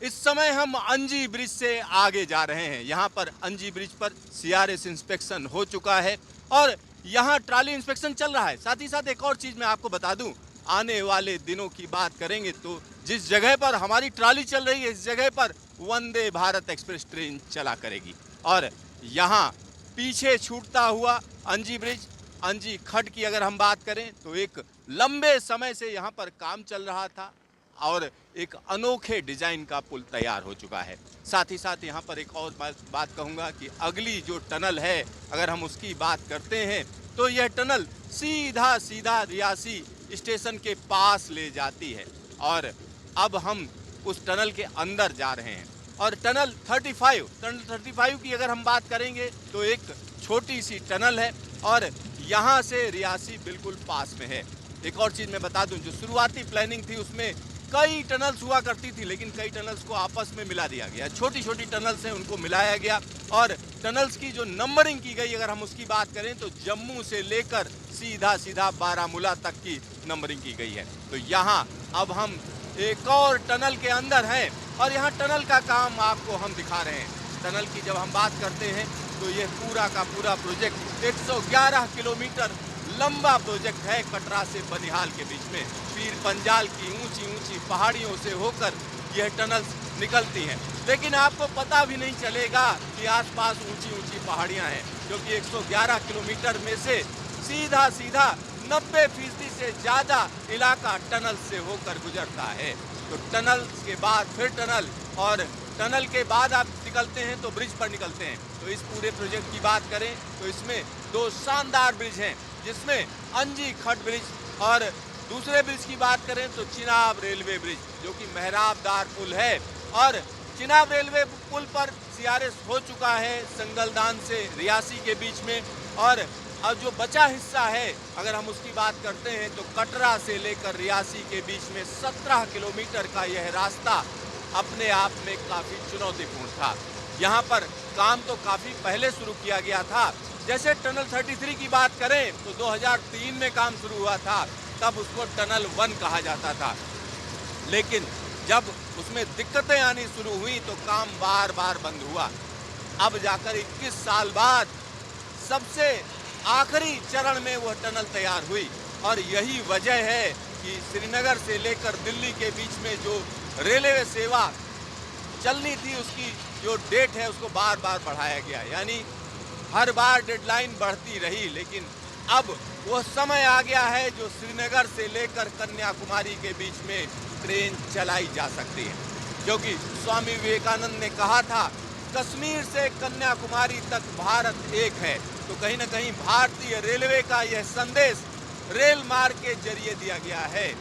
इस समय हम अंजी ब्रिज से आगे जा रहे हैं। यहाँ पर अंजी ब्रिज पर सीआरएस इंस्पेक्शन हो चुका है और यहाँ ट्रॉली इंस्पेक्शन चल रहा है। साथ ही साथ एक और चीज़ मैं आपको बता दूं, आने वाले दिनों की बात करेंगे तो जिस जगह पर हमारी ट्रॉली चल रही है, इस जगह पर वंदे भारत एक्सप्रेस ट्रेन चला करेगी। और यहाँ पीछे छूटता हुआ अंजी ब्रिज, अंजी खड्ड की अगर हम बात करें तो एक लंबे समय से यहाँ पर काम चल रहा था और एक अनोखे डिजाइन का पुल तैयार हो चुका है। साथ ही साथ यहाँ पर एक और बात कहूँगा कि अगली जो टनल है, अगर हम उसकी बात करते हैं तो यह टनल सीधा सीधा रियासी स्टेशन के पास ले जाती है। और अब हम उस टनल के अंदर जा रहे हैं और टनल 35 की अगर हम बात करेंगे तो एक छोटी सी टनल है और यहाँ से रियासी बिल्कुल पास में है। एक और चीज़ मैं बता दूं, जो शुरुआती प्लानिंग थी उसमें कई टनल्स हुआ करती थी, लेकिन कई टनल्स को आपस में मिला दिया गया। छोटी छोटी टनल्स हैं, उनको मिलाया गया और टनल्स की जो नंबरिंग की गई, अगर हम उसकी बात करें तो जम्मू से लेकर सीधा सीधा बारामूला तक की नंबरिंग की गई है। तो यहाँ अब हम एक और टनल के अंदर हैं और यहाँ टनल का काम आपको हम दिखा रहे हैं। टनल की जब हम बात करते हैं तो ये पूरा का पूरा प्रोजेक्ट 111 किलोमीटर लंबा प्रोजेक्ट है। कटरा से बनिहाल के बीच में पीर पंजाल की ऊंची ऊंची पहाड़ियों से होकर यह टनल्स निकलती हैं, लेकिन आपको पता भी नहीं चलेगा कि आसपास ऊंची ऊंची पहाड़ियां हैं, क्योंकि 111 किलोमीटर में से सीधा सीधा 90% से ज़्यादा इलाका टनल से होकर गुजरता है। तो टनल के बाद फिर टनल और टनल के बाद आप निकलते हैं तो ब्रिज पर निकलते हैं। तो इस पूरे प्रोजेक्ट की बात करें तो इसमें दो शानदार ब्रिज हैं, जिसमें अंजी खड्ड ब्रिज और दूसरे ब्रिज की बात करें तो चिनाब रेलवे ब्रिज, जो कि मेहराबदार पुल है। और चिनाब रेलवे पुल पर सीआरएस हो चुका है संगलदान से रियासी के बीच में। और अब जो बचा हिस्सा है, अगर हम उसकी बात करते हैं तो कटरा से लेकर रियासी के बीच में 17 किलोमीटर का यह रास्ता अपने आप में काफ़ी चुनौतीपूर्ण था। यहाँ पर काम तो काफ़ी पहले शुरू किया गया था। जैसे टनल 33 की बात करें तो 2003 में काम शुरू हुआ था, तब उसको टनल 1 कहा जाता था। लेकिन जब उसमें दिक्कतें आनी शुरू हुई तो काम बार बार बंद हुआ। अब जाकर 21 साल बाद सबसे आखिरी चरण में वह टनल तैयार हुई और यही वजह है कि श्रीनगर से लेकर दिल्ली के बीच में जो रेलवे सेवा चलनी थी, उसकी जो डेट है उसको बार बार बढ़ाया गया। यानी हर बार डेडलाइन बढ़ती रही, लेकिन अब वो समय आ गया है जो श्रीनगर से लेकर कन्याकुमारी के बीच में ट्रेन चलाई जा सकती है। क्योंकि स्वामी विवेकानंद ने कहा था, कश्मीर से कन्याकुमारी तक भारत एक है। तो कहीं ना कहीं भारतीय रेलवे का यह संदेश रेल मार्ग के जरिए दिया गया है।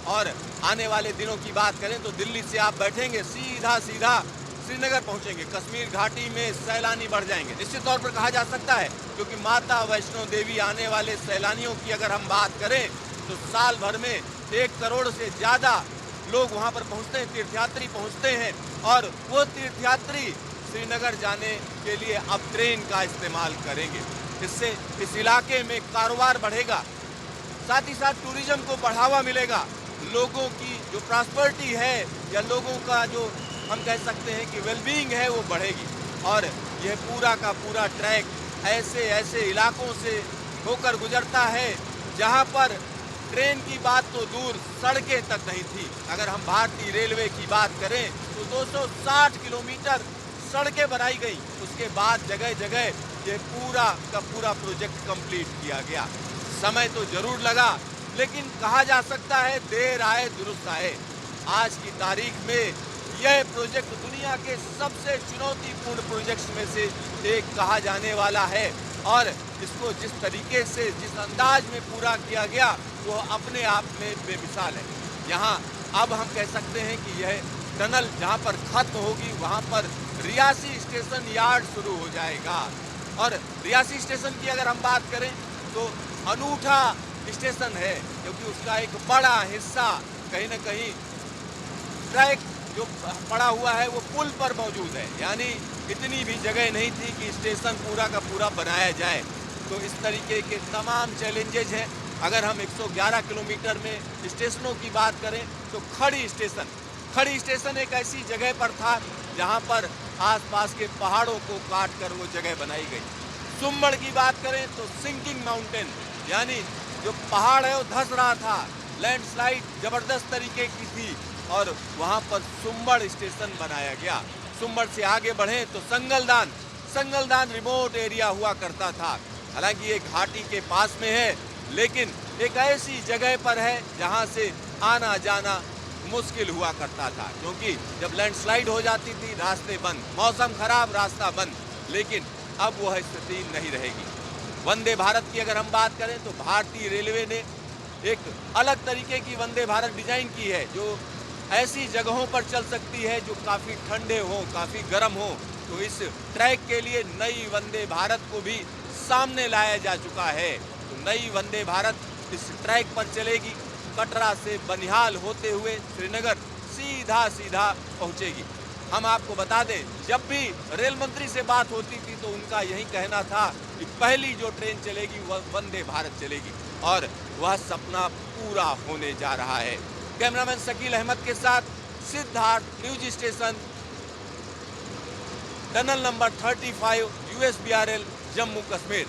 और आने वाले दिनों की बात करें तो दिल्ली से आप बैठेंगे सीधा सीधा श्रीनगर पहुंचेंगे, कश्मीर घाटी में सैलानी बढ़ जाएंगे। निश्चित तौर पर कहा जा सकता है, क्योंकि माता वैष्णो देवी आने वाले सैलानियों की अगर हम बात करें तो साल भर में 1 करोड़ से ज़्यादा लोग वहां पर पहुंचते हैं, तीर्थयात्री पहुंचते हैं। और वो तीर्थयात्री श्रीनगर जाने के लिए अब ट्रेन का इस्तेमाल करेंगे। इससे इस इलाके में कारोबार बढ़ेगा, साथ ही साथ टूरिज्म को बढ़ावा मिलेगा। लोगों की जो प्रॉस्पेरिटी है या लोगों का जो हम कह सकते हैं कि वेलबींग है, वो बढ़ेगी। और यह पूरा का पूरा ट्रैक ऐसे ऐसे इलाकों से होकर गुजरता है जहां पर ट्रेन की बात तो दूर, सड़कें तक नहीं थी। अगर हम भारतीय रेलवे की बात करें तो 260 किलोमीटर सड़कें बनाई गई। उसके बाद जगह जगह ये पूरा का पूरा प्रोजेक्ट कंप्लीट किया गया। समय तो जरूर लगा, लेकिन कहा जा सकता है देर आए दुरुस्त आए। आज की तारीख में यह प्रोजेक्ट दुनिया के सबसे चुनौतीपूर्ण प्रोजेक्ट्स में से एक कहा जाने वाला है। और इसको जिस तरीके से, जिस अंदाज में पूरा किया गया, वो अपने आप में बेमिसाल है। यहाँ अब हम कह सकते हैं कि यह टनल जहाँ पर खत्म होगी, वहाँ पर रियासी स्टेशन यार्ड शुरू हो जाएगा। और रियासी स्टेशन की अगर हम बात करें तो अनूठा स्टेशन है, क्योंकि उसका एक बड़ा हिस्सा कहीं ना कहीं ट्रैक जो पड़ा हुआ है वो पुल पर मौजूद है। यानी इतनी भी जगह नहीं थी कि स्टेशन पूरा का पूरा बनाया जाए। तो इस तरीके के तमाम चैलेंजेज हैं। अगर हम 111 किलोमीटर में स्टेशनों की बात करें तो खड़ी स्टेशन खड़ी स्टेशन एक ऐसी जगह पर था जहां पर आसपास के पहाड़ों को काट कर वो जगह बनाई गई। सुम्बड़ की बात करें तो सिंकिंग माउंटेन, यानी जो पहाड़ है वो धंस रहा था, लैंडस्लाइड जबरदस्त तरीके की थी और वहां पर सुम्बड़ स्टेशन बनाया गया। सुम्बड़ से आगे बढ़े तो संगलदान रिमोट एरिया हुआ करता था। हालांकि ये घाटी के पास में है, लेकिन एक ऐसी जगह पर है जहां से आना जाना मुश्किल हुआ करता था, क्योंकि जब लैंडस्लाइड हो जाती थी रास्ते बंद, मौसम खराब रास्ता बंद। लेकिन अब वह स्थिति नहीं रहेगी। वंदे भारत की अगर हम बात करें तो भारतीय रेलवे ने एक अलग तरीके की वंदे भारत डिजाइन की है, जो ऐसी जगहों पर चल सकती है जो काफी ठंडे हो, काफी गर्म हो। तो इस ट्रैक के लिए नई वंदे भारत को भी सामने लाया जा चुका है। तो नई वंदे भारत इस ट्रैक पर चलेगी, कटरा से बनिहाल होते हुए श्रीनगर सीधा पहुंचेगी। हम आपको बता दें, जब भी रेल मंत्री से बात होती थी तो उनका यही कहना था कि पहली जो ट्रेन चलेगी वह वंदे भारत चलेगी, और वह सपना पूरा होने जा रहा है। कैमरामैन शकील अहमद के साथ Siddharth, news station, tunnel number 35, USBRL, Jammu Kashmir.